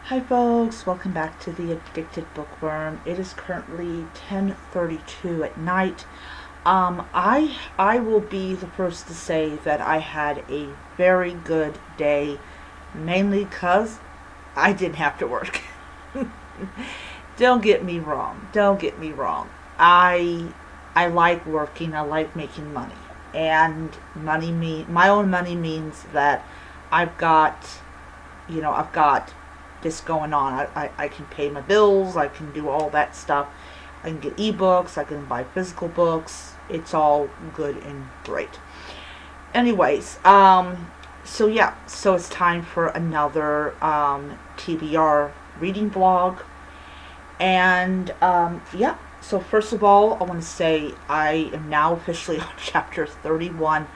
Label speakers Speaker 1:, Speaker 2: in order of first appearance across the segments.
Speaker 1: Hi folks, welcome back to the Addicted Bookworm. It is currently 10:32 at night. I will be the first to say that I had a very good day, mainly because I didn't have to work. Don't get me wrong. Don't get me wrong. I like working. I like making money, and my own money means that I've got, I've got this going on. I can pay my bills. I can do all that stuff. I can get ebooks. I can buy physical books. It's all good and great. Anyways, so it's time for another TBR reading blog. And so first of all, I want to say I am now officially on chapter 31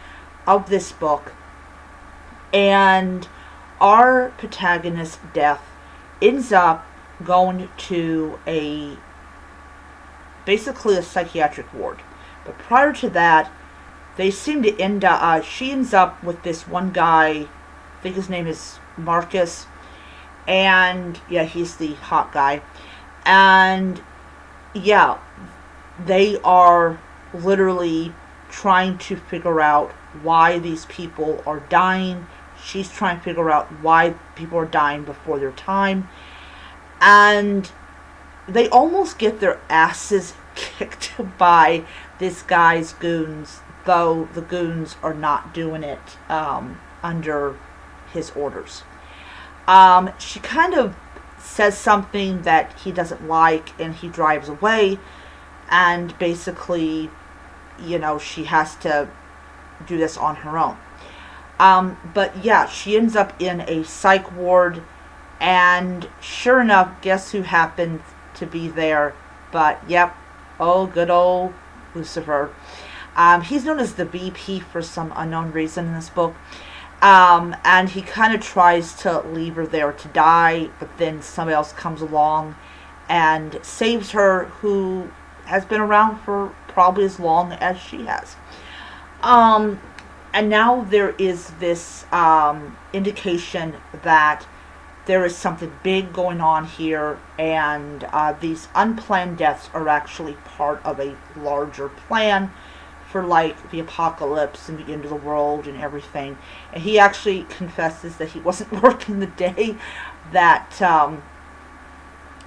Speaker 1: of this book. And our protagonist's death ends up going to basically a psychiatric ward. But prior to that, they seem to she ends up with this one guy, I think his name is Marcus, and yeah, he's the hot guy. And yeah, they are literally trying to figure out why these people are dying. She's trying to figure out why people are dying before their time. And they almost get their asses kicked by this guy's goons, though the goons are not doing it under his orders. She kind of says something that he doesn't like, and he drives away, and basically, she has to do this on her own. But yeah, she ends up in a psych ward, and sure enough, guess who happens to be there? But yep, oh, good old Lucifer. He's known as the BP for some unknown reason in this book. And he kind of tries to leave her there to die, but then somebody else comes along and saves her, who has been around for probably as long as she has. And now there is this indication that there is something big going on here, and these unplanned deaths are actually part of a larger plan for like the apocalypse and the end of the world and everything. And he actually confesses that he wasn't working the day that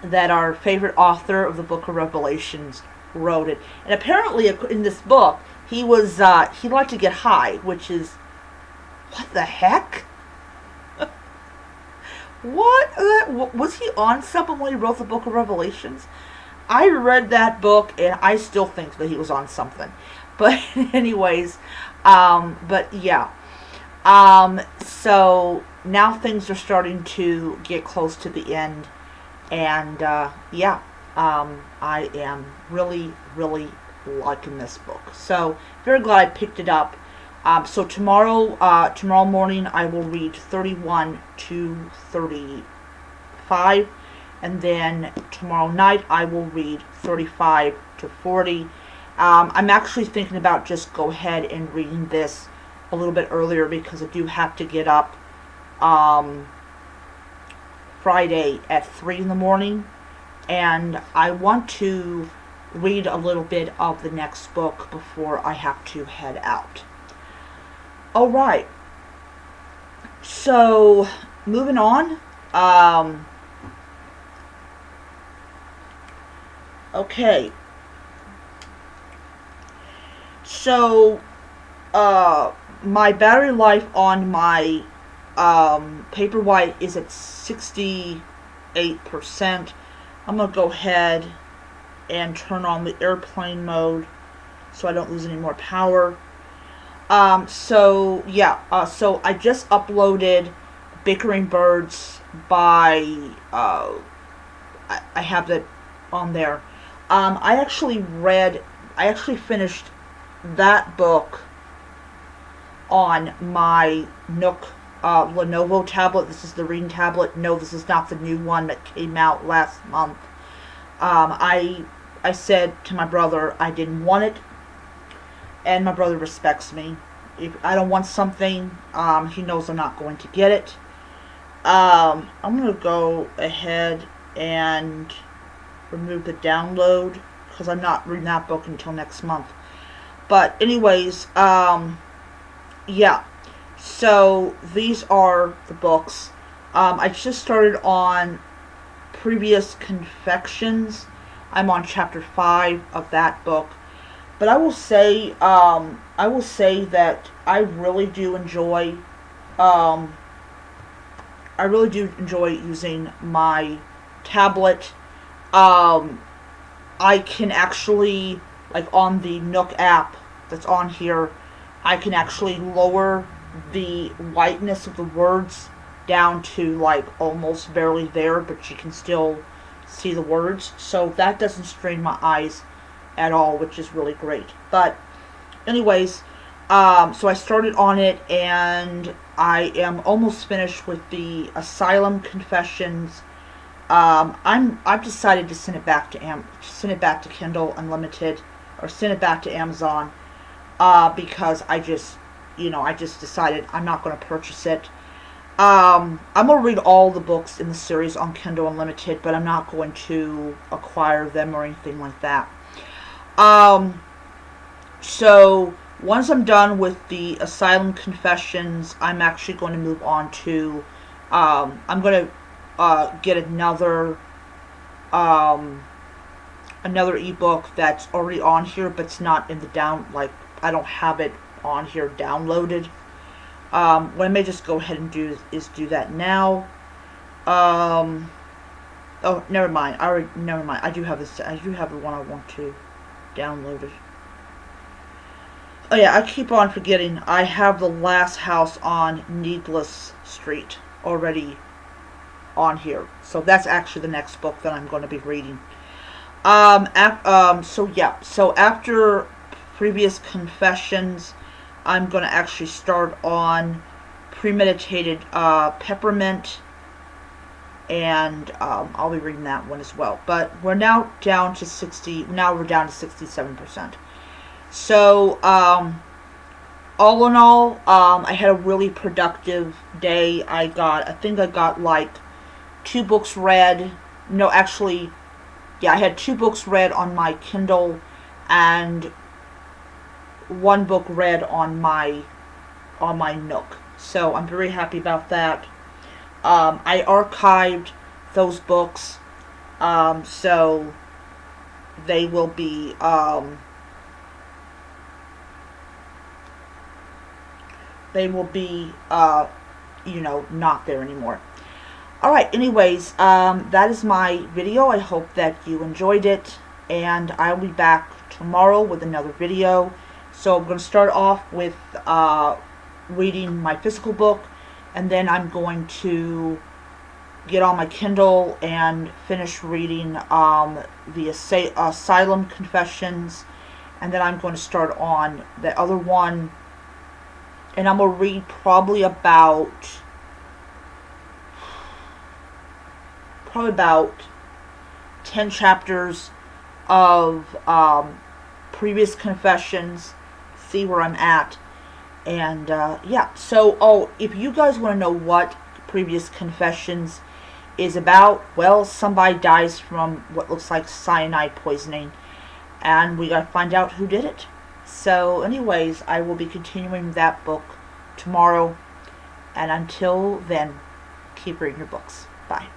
Speaker 1: that our favorite author of the Book of Revelations wrote it. And apparently, in this book, he liked to get high, which is, what the heck? What? Was he on something when he wrote the Book of Revelations? I read that book, and I still think that he was on something. But anyways, but yeah. So now things are starting to get close to the end, and I am really, really liking this book. So very glad I picked it up. So tomorrow morning I will read 31 to 35, and then tomorrow night I will read 35 to 40. I'm actually thinking about just go ahead and reading this a little bit earlier, because I do have to get up Friday at 3 in the morning, and I want to read a little bit of the next book before I have to head out. Alright, so moving on. Okay. So, my battery life on my Paperwhite is at 68%. I'm going to go ahead and turn on the airplane mode so I don't lose any more power. So I just uploaded Bickering Birds by, I have that on there. I actually finished that book on my Nook Lenovo tablet. This is the reading tablet. No, this is not the new one that came out last month. I said to my brother I didn't want it, and my brother respects me. If I don't want something, he knows I'm not going to get it. I'm going to go ahead and remove the download because I'm not reading that book until next month. But anyways, yeah. So these are the books. I just started on Previous Confections. I'm on chapter 5 of that book. But I will say that um, I really do enjoy using my tablet. Um, I can actually, like on the Nook app that's on here, I can actually lower the whiteness of the words down to like almost barely there, but you can still see the words. So that doesn't strain my eyes at all, which is really great. But anyways, so I started on it, and I am almost finished with the Asylum Confessions. I've decided to send it back to Kindle Unlimited, or send it back to Amazon, because I just decided I'm not going to purchase it. I'm going to read all the books in the series on Kindle Unlimited, but I'm not going to acquire them or anything like that. So once I'm done with the Asylum Confessions, I'm actually going to move on to, I'm going to get another ebook that's already on here, but it's not in the I don't have it on here downloaded. What I may just go ahead and do is do that now. Oh, never mind. Never mind. I do have this. I do have the one I want to download it. Oh yeah, I keep on forgetting. I have The Last House on Needless Street already on here. So that's actually the next book that I'm going to be reading. So yeah. So after Previous Confessions, I'm going to actually start on Premeditated Peppermint, and I'll be reading that one as well. But we're now down to 67%. So, all in all, I had a really productive day. I think I got like 2 books read. No, actually, yeah, I had 2 books read on my Kindle, and 1 book read on my Nook. So I'm very happy about that. I archived those books, so they will be not there anymore. Alright, anyways, that is my video. I hope that you enjoyed it, and I'll be back tomorrow with another video. So I'm going to start off with reading my physical book, and then I'm going to get on my Kindle and finish reading the Asylum Confessions, and then I'm going to start on the other one, and I'm going to read probably about 10 chapters of Previous Confessions, see where I'm at. And yeah, so if you guys want to know what Previous Confessions is about, well, somebody dies from what looks like cyanide poisoning, and we gotta find out who did it. So anyways, I will be continuing that book tomorrow, and until then, keep reading your books. Bye.